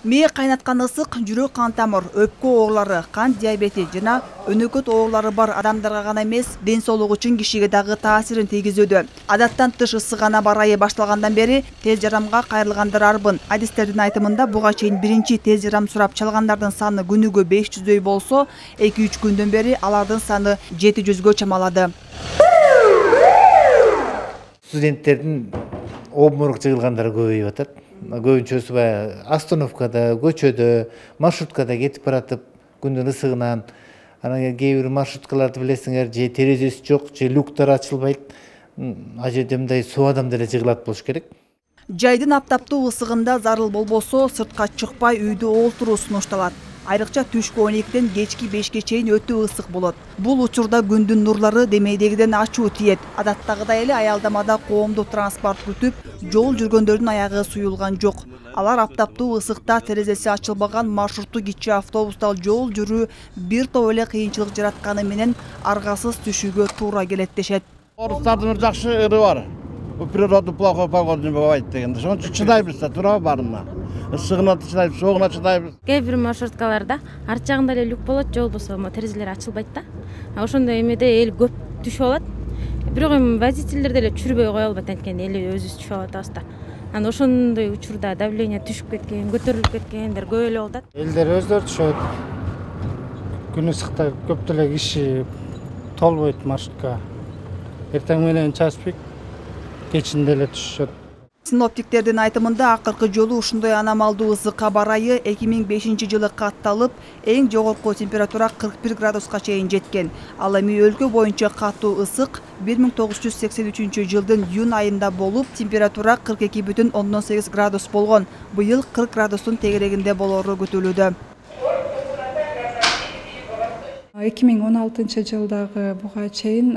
Мээ кайнаткан ысык жүрөк кан тамыр, өпкө оорулары, кан диабети жана өнөкөт оорулары бар адамдарга гана эмес, ден соолук үчүн кишиге дагы таасирин тийгизүүдө. Адаттан тыш ысык барайы башталгандан бери тез жарамга кайрылгандар арбын. Адистердин айтымында буга чейин биринчи тез жарам сурап чалгандардын саны күнүгө 500дөй болсо, 2-3 күндөн бери алардын саны 700гө чамалады. Студенттердин обморок жыгылгандары көбөйүп атат. Көбүнчөсү баягы остановкада, көчөдө, маршруткада кетип баратып, күндүн ысыгынан, анан кээ бир маршруткаларды билесиңер, же терезеси жок, же люктар ачылбайт. Ал жерде мындай суу адам деле жыгылат болуш керек. Жайдын аптаптуу ысыгында зарыл болбосо, сыртка чыкпай үйдө олтуруу сунушталат. Айрыкча түшкү 12ден кечки 5ке чейин өтө ысык болот. Бул учурда күндүн нурлары демейдегиден ачуу тиет. Адаттагыдай эле аялдамада коомдук транспорт күтүп, жол жүргөндөрдүн аягы суюлган жок. Алар аптаптуу ысыкта терезеси ачылбаган маршруттуу кичи автобуста жол жүрүү бир топ эле кыйынчылык жаратканы менен аргасыз түшүүгө туура келет дешет. Орустардын жакшы ыры бар. У природу плохо погода не бывает дегенде. Ошон үчүн чыдайбыз да, туурабы баарына. Ысыгына чыдайбыз, суугуна чыдайбыз. Кээ бир маршруткаларда арт жагында эле люк болот, жол болсо терезелери ачылбайт да. Ошондой эмеде эл көп түшүп алат. Бирок водительдер деле чүрбөй кое албайт, анткени эл өзүбүз түшүп атабыз да. Анан ошондой учурда давление түшүп кеткен, көтөрүлүп кеткендер көп эле болот. Элдер өздөрү түшөт. Күн ысыкта көп деле киши толбойт маршрутка. Эртең менен чачпайт, кечинде эле түшүшөт. Синоптиктердин айтымында акыркы жолу ушундай аномалдуу ысыкка барайы 2005 жылы катталып, эң жогорку температура 41 градуска чейин жеткен. Ал эми өлкө боюнча катуу ысык 1983 жылдын июнь айында болуп, температура 42,8 градус болгон. Быйыл 40 градустун тегерегинде болору күтүлүүдө. 2016 жылдагы буга чейин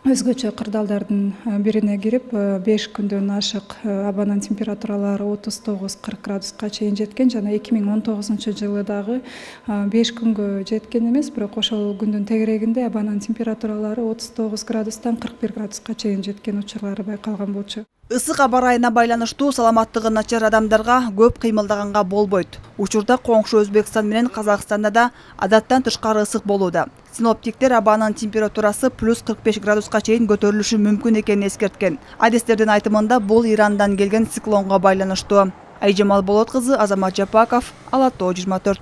өзгөчө кырдаалдардын бирине кирип 5 күндөн ашык абанын температуралары 39-40 градуска чейин жеткен жана 2019 жылы дагы 5 күнгө жеткен эмес, бирок ошол күндүн тегерегинде абанын температуралары 39 градустан 41 градуска чейин жеткен учурлары байкалган болчу. Ысык аба ырайына байланыштуу саламаттыгы начар адамдарга көп кыймылдаганга болбойт. Учурда коңшу Өзбекстан менен Казакстанда да адаттан тышкары ысык болууда. Синоптиктер абанын температурасы плюс 45 градуска чейин көтөрүлүшү мүмкүн экенин эскерткен. Адистердин айтымында бул Ирандан келген циклонго байланыштуу. Айжамал Болот кызы, Азамат Жапаков, Ала Тоо 24.